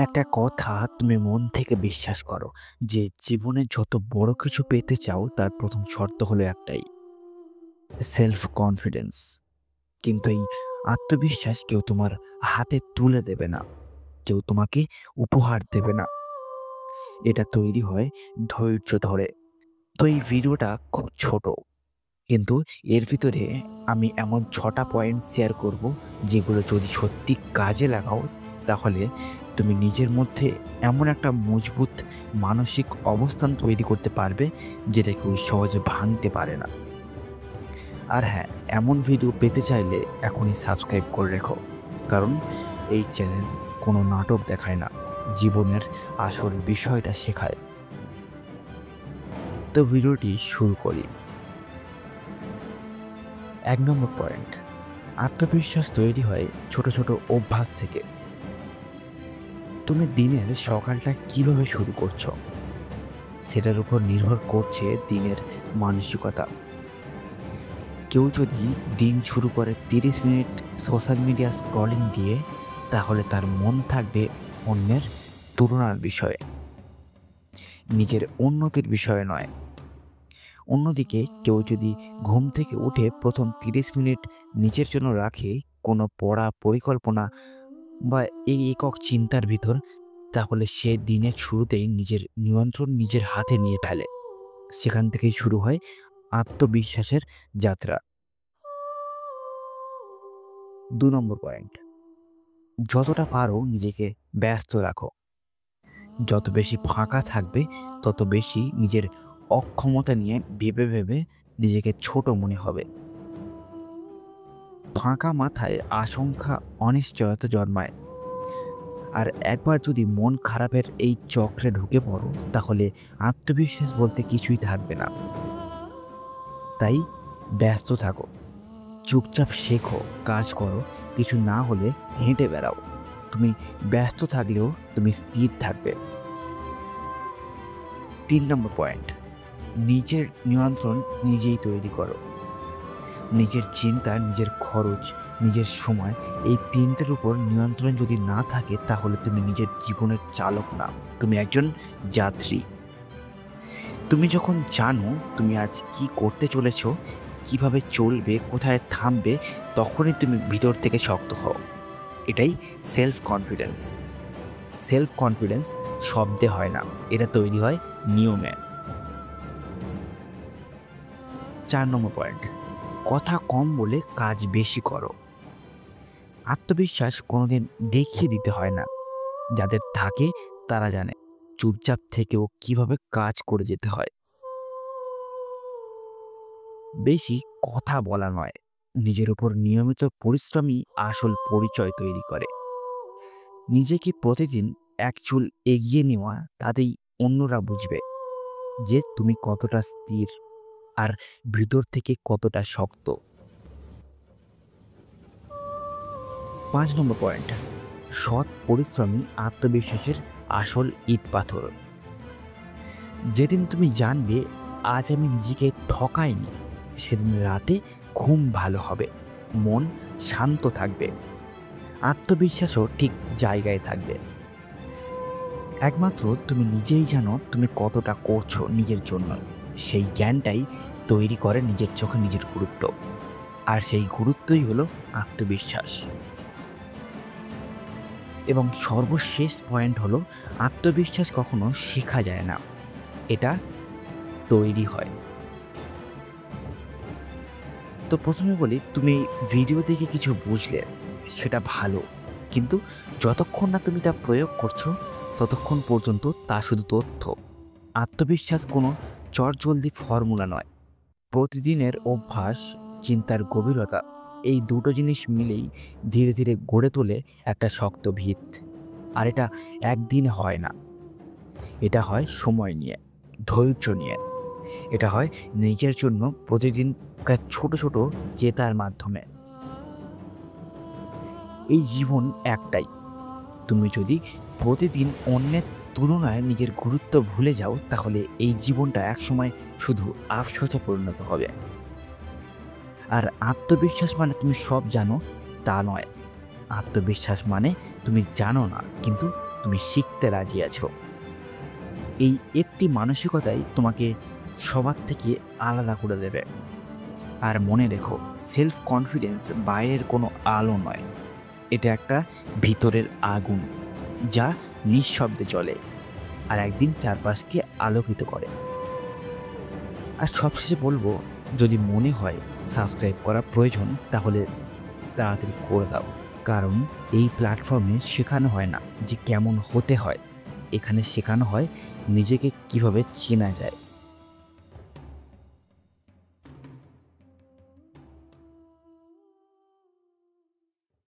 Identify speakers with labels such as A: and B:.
A: একটা কথা তুমি মন থেকে বিশ্বাস করো যে জীবনে যত বড় কিছু পেতে চাও তার প্রথম শর্ত হলো একটাই, সেলফ কনফিডেন্স। কিন্তু এই আত্মবিশ্বাস কেউ তোমার হাতে তুলে দেবে না, কেউ তোমাকে উপহার দেবে না। এটা তৈরি হয় ধৈর্য ধরে। তো এই ভিডিওটা খুব ছোট, কিন্তু এর ভিতরে আমি এমন 6টা পয়েন্ট শেয়ার করব যেগুলো যদি সত্যি কাজে লাগাও তাহলে তুমি নিজের মধ্যে এমন একটা মজবুত মানসিক অবস্থান তৈরি করতে পারবে যেটা কেউ সহজে ভাঙতে পারে না। আর হ্যাঁ, এমন ভিডিও পেতে চাইলে এখনই সাবস্ক্রাইব করে রেখো, কারণ এই চ্যানেল কোনো নাটক দেখায় না, জীবনের আসল বিষয়টা শেখায়। তো ভিডিওটি শুরু করি। 1 নম্বর পয়েন্ট, আত্মবিশ্বাস তৈরি হয় ছোট ছোট অভ্যাস থেকে। তুমি দিনের সকালটা কিভাবে শুরু করছো সেটার উপর নির্ভর করছে দিনের মানসিকতা। কেউ যদি দিন শুরু করে 30 মিনিট সোশ্যাল মিডিয়া স্ক্রলিং দিয়ে, তাহলে তার মন থাকবে অন্যের তুলনার বিষয়ে, নিজের উন্নতির বিষয়ে নয়। অন্যদিকে কেউ যদি ঘুম থেকে উঠে প্রথম 30 মিনিট নিজের জন্য রাখে, কোনো পড়া, পরিকল্পনা বা এই একক চিন্তার ভিতর, তাহলে সে দিনের শুরুতেই নিজের নিয়ন্ত্রণ নিজের হাতে নিয়ে ফেলে। সেখান থেকেই শুরু হয় আত্মবিশ্বাসের যাত্রা। 2 নম্বর পয়েন্ট, যতটা পারো নিজেকে ব্যস্ত রাখো। যত বেশি ফাঁকা থাকবে তত বেশি নিজের অক্ষমতা নিয়ে ভেবে ভেবে নিজেকে ছোট মনে হবে। ফাঁকা মাথায় আশঙ্কা, অনিশ্চয়তা জন্মায়। আর একবার যদি মন খারাপের এই চক্রে ঢুকে পড়ো, তাহলে আত্মবিশ্বাস বলতে কিছুই থাকবে না। তাই ব্যস্ত থাকো, চুপচাপ শেখো, কাজ করো, কিছু না হলে হেঁটে বেড়াও। তুমি ব্যস্ত থাকলেও তুমি স্থির থাকবে। 3 নম্বর পয়েন্ট, নিজের নিয়ন্ত্রণ নিজেই তৈরি করো। নিজের চিন্তা, নিজের খরচ, নিজের সময়, এই তিনটের উপর নিয়ন্ত্রণ যদি না থাকে তাহলে তুমি নিজের জীবনের চালক না, তুমি একজন যাত্রী। তুমি যখন জানো তুমি আজ কি করতে চলেছ, কিভাবে চলবে, কোথায় থামবে, তখনই তুমি ভিতর থেকে শক্ত হও। এটাই সেলফ কনফিডেন্স। সেলফ কনফিডেন্স শব্দে হয় না, এটা তৈরি হয় নিয়মে। 4 নম্বর পয়েন্ট, কথা কম বলে কাজ বেশি করো। আত্মবিশ্বাস কোনোদিন দেখিয়ে দিতে হয় না, যাদের থাকে তারা জানে চুপচাপ থেকেও কিভাবে কাজ করে যেতে হয়। বেশি কথা বলা নয়, নিজের উপর নিয়মিত পরিশ্রমই আসল পরিচয় তৈরি করে। নিজেকে প্রতিদিন এক চুল এগিয়ে নেওয়া, তাতেই অন্যরা বুঝবে যে তুমি কতটা স্থির আর ভিতর থেকে কতটা শক্ত। 5 নম্বর পয়েন্ট, সৎ পরিশ্রমী আত্মবিশ্বাসের আসল ইট পাথর। যেদিন তুমি জানবে আজ আমি নিজেকে ঠকাইনি, সেদিন রাতে ঘুম ভালো হবে, মন শান্ত থাকবে, আত্মবিশ্বাসও ঠিক জায়গায় থাকবে। একমাত্র তুমি নিজেই জানো তুমি কতটা করছো নিজের জন্য। সেই জ্ঞানটাই তৈরি করে নিজের চোখে নিজের গুরুত্ব, আর সেই গুরুত্বই হলো আত্মবিশ্বাস। এবং সর্বশেষ পয়েন্ট হলো, আত্মবিশ্বাস কখনো শেখা যায় না, এটা তৈরি হয়। তো প্রথমে বলি, তুমি ভিডিও দেখে কিছু বুঝলে সেটা ভালো, কিন্তু যতক্ষণ না তুমি তা প্রয়োগ করছো ততক্ষণ পর্যন্ত তা শুধু তথ্য। আত্মবিশ্বাস কোনো চটজলদি ফর্মুলা নয়, প্রতিদিনের অভ্যাস, চিন্তার গভীরতা, এই দুটো জিনিস মিলেই ধীরে ধীরে গড়ে তোলে একটা শক্ত ভিত। আর এটা একদিনে হয় না, এটা হয় সময় নিয়ে, ধৈর্য নিয়ে। এটা হয় নিজের জন্য প্রতিদিন প্রায় ছোট ছোট জেতার মাধ্যমে। এই জীবন একটাই, তুমি যদি প্রতিদিন অন্যের তুলনায় নিজের গুরুত্ব ভুলে যাও, তাহলে এই জীবনটা একসময় শুধু আফসোসে পরিণত হবে। আর আত্মবিশ্বাস মানে তুমি সব জানো তা নয়। আত্মবিশ্বাস মানে তুমি জানো না, কিন্তু তুমি শিখতে রাজি আছো। এই একটি মানসিকতাই তোমাকে সবার থেকে আলাদা করে দেবে। আর মনে রেখো, সেলফ কনফিডেন্স বাইরের কোনো আলো নয়, এটা একটা ভিতরের আগুন যা নিঃশব্দে জ্বলে আর একদিন চারপাশকে আলোকিত করে। আর সবশেষে বলবো, যদি মনে হয় সাবস্ক্রাইব করা প্রয়োজন তাহলে তাড়াতাড়ি করে দাও। কারণ এই প্ল্যাটফর্মে শেখানো হয় না যে কেমন হতে হয়, এখানে শেখানো হয় নিজেকে কিভাবে চেনা যায়।